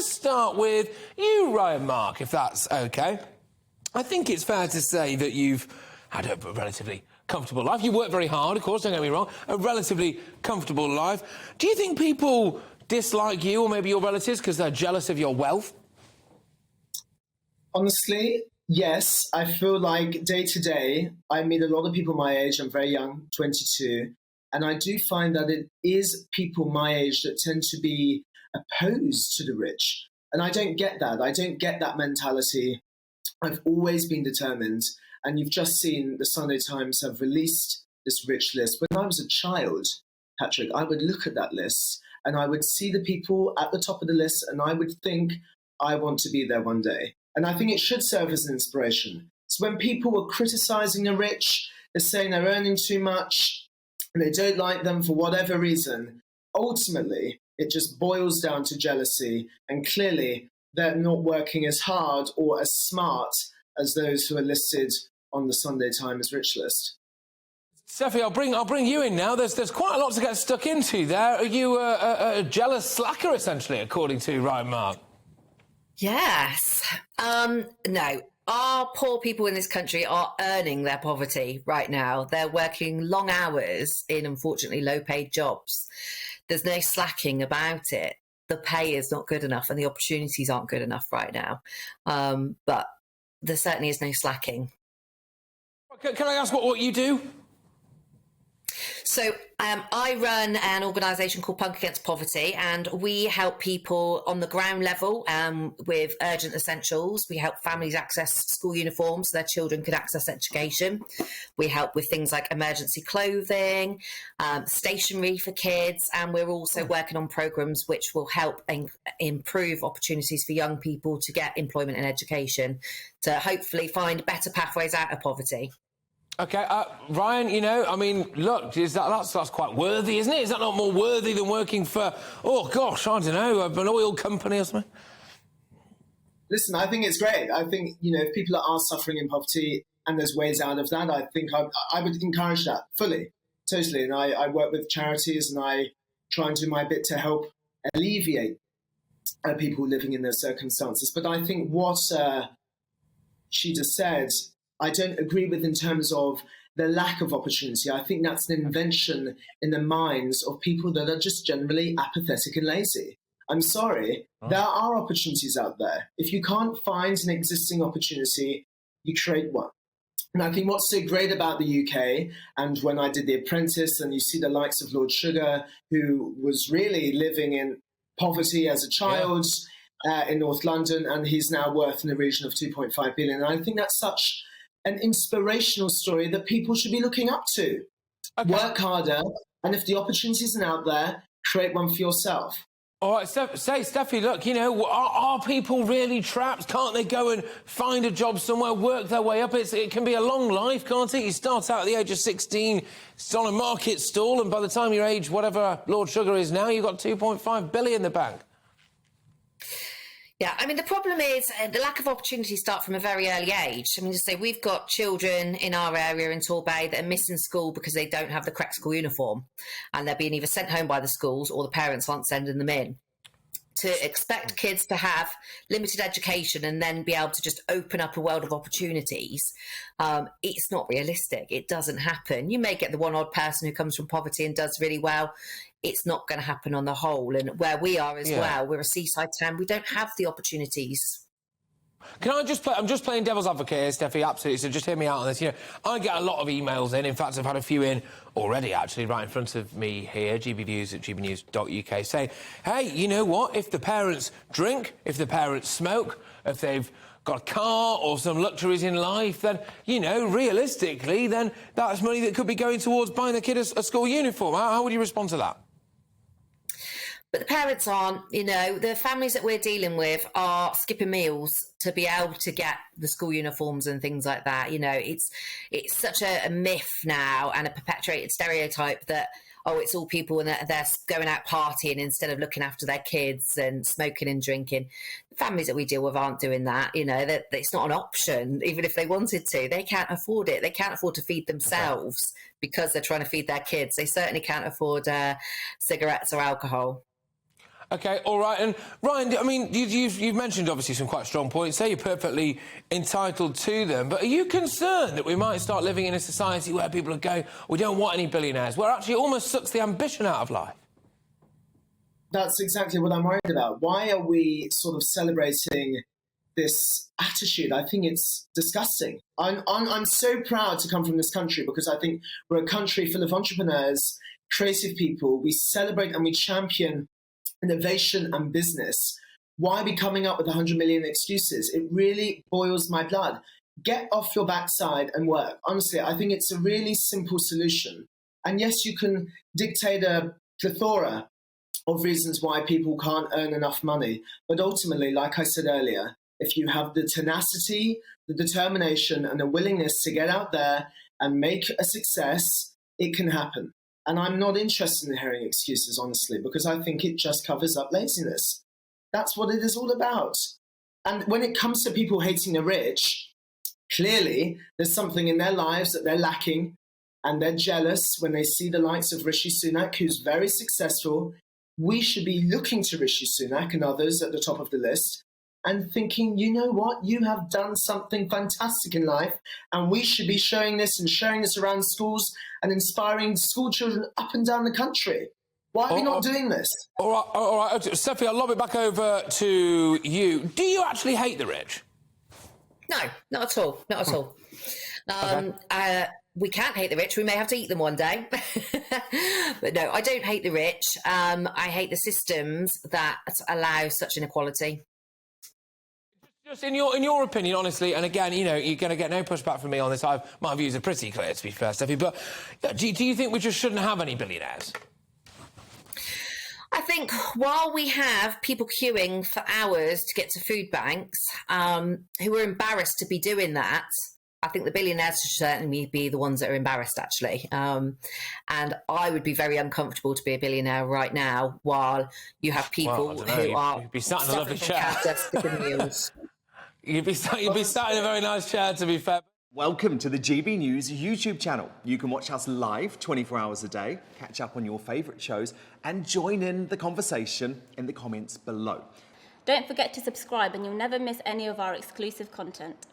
to start with you, Ryan Mark, if that's OK. I think it's fair to say that you've had a relatively comfortable life. You work very hard, of course, don't get me wrong, a relatively comfortable life. Do you think people dislike you or maybe your relatives because they're jealous of your wealth? Honestly, yes. I feel like day to day, I meet a lot of people my age. I'm very young, 22. And I do find that it is people my age that tend to be opposed to the rich. And I don't get that. I don't get that mentality. I've always been determined. And you've just seen the Sunday Times have released this rich list. When I was a child, Patrick, I would look at that list and I would see the people at the top of the list and I would think, I want to be there one day. And I think it should serve as an inspiration. So when people were criticizing the rich, they're saying they're earning too much and they don't like them for whatever reason, ultimately, it just boils down to jealousy. And clearly, they're not working as hard or as smart as those who are listed on the Sunday Times rich list. Steffi, I'll bring you in now. There's quite a lot to get stuck into there. Are you a jealous slacker, essentially, according to Ryan Mark? Yes. No. Our poor people in this country are earning their poverty right now. They're working long hours in, unfortunately, low-paid jobs. There's no slacking about it. The pay is not good enough and the opportunities aren't good enough right now. But there certainly is no slacking. Can I ask what you do? So I run an organisation called Punk Against Poverty, and we help people on the ground level with urgent essentials. We help families access school uniforms so their children can access education. We help with things like emergency clothing, stationery for kids, and we're also working on programmes which will help improve opportunities for young people to get employment and education to hopefully find better pathways out of poverty. OK, Ryan, you know, I mean, look, that's quite worthy, isn't it? Is that not more worthy than working for, oh, gosh, I don't know, an oil company or something? Listen, I think it's great. I think, you know, if people are suffering in poverty and there's ways out of that, I think I would encourage that fully, totally. And I work with charities and I try and do my bit to help alleviate people living in those circumstances. But I think what she just said, I don't agree with in terms of the lack of opportunity. I think that's an invention in the minds of people that are just generally apathetic and lazy. I'm sorry, there are opportunities out there. If you can't find an existing opportunity, you create one. And I think what's so great about the UK, and when I did The Apprentice, and you see the likes of Lord Sugar, who was really living in poverty as a child in North London, and he's now worth in the region of 2.5 billion. And I think that's such an inspirational story that people should be looking up to. Okay. Work harder, and if the opportunity isn't out there, create one for yourself. All right, Steffi, look, you know, are people really trapped? Can't they go and find a job somewhere, work their way up? It can be a long life, can't it? You start out at the age of 16, it's on a market stall, and by the time you're age whatever Lord Sugar is now, you've got 2.5 billion in the bank. Yeah, I mean, the problem is the lack of opportunities start from a very early age. I mean, just say we've got children in our area in Torbay that are missing school because they don't have the correct school uniform and they're being either sent home by the schools or the parents aren't sending them in. To expect kids to have limited education and then be able to just open up a world of opportunities, it's not realistic. It doesn't happen. You may get the one odd person who comes from poverty and does really well. It's not going to happen on the whole. And where we are as well, we're a seaside town. We don't have the opportunities. Can I just play? I'm just playing devil's advocate here, Steffi, absolutely, so just hear me out on this. You know, I get a lot of emails in. In fact, I've had a few in already, actually, right in front of me here, GBNews at gbnews.uk, saying, hey, you know what? If the parents drink, if the parents smoke, if they've got a car or some luxuries in life, then, you know, realistically, then that's money that could be going towards buying the kid a school uniform. How would you respond to that? But the parents aren't, you know, the families that we're dealing with are skipping meals to be able to get the school uniforms and things like that. You know, it's such a myth now and a perpetuated stereotype that, oh, it's all people and they're going out partying instead of looking after their kids and smoking and drinking. The families that we deal with aren't doing that. You know, that it's not an option, even if they wanted to. They can't afford it. They can't afford to feed themselves because they're trying to feed their kids. They certainly can't afford cigarettes or alcohol. OK, all right. And, Ryan, I mean, you've mentioned, obviously, some quite strong points. Say you're perfectly entitled to them. But are you concerned that we might start living in a society where people are going, we don't want any billionaires, where actually it almost sucks the ambition out of life? That's exactly what I'm worried about. Why are we sort of celebrating this attitude? I think it's disgusting. I'm so proud to come from this country because I think we're a country full of entrepreneurs, creative people. We celebrate and we champion innovation and business. Why are we coming up with 100 million excuses? It really boils my blood. Get off your backside and work. Honestly, I think it's a really simple solution. And yes, you can dictate a plethora of reasons why people can't earn enough money. But ultimately, like I said earlier, if you have the tenacity, the determination, and the willingness to get out there and make a success, it can happen. And I'm not interested in hearing excuses, honestly, because I think it just covers up laziness. That's what it is all about. And when it comes to people hating the rich, clearly there's something in their lives that they're lacking, and they're jealous when they see the likes of Rishi Sunak, who's very successful. We should be looking to Rishi Sunak and others at the top of the list and thinking, you know what, you have done something fantastic in life, and we should be showing this and sharing this around schools and inspiring school children up and down the country. Why are we not doing this? All right. Steffi, I'll lob it back over to you. Do you actually hate the rich? No, not at all. Not at all. We can't hate the rich. We may have to eat them one day. But no, I don't hate the rich. I hate the systems that allow such inequality. Just in your opinion, honestly, and again, you know, you're going to get no pushback from me on this. My views are pretty clear, to be fair, Steffi. But do you think we just shouldn't have any billionaires? I think while we have people queuing for hours to get to food banks who are embarrassed to be doing that, I think the billionaires should certainly be the ones that are embarrassed, actually. And I would be very uncomfortable to be a billionaire right now while you have people who are... You'd be sat in a lovely chair. You'd be sat in a very nice chair, to be fair. Welcome to the GB News YouTube channel. You can watch us live 24 hours a day, catch up on your favourite shows and join in the conversation in the comments below. Don't forget to subscribe and you'll never miss any of our exclusive content.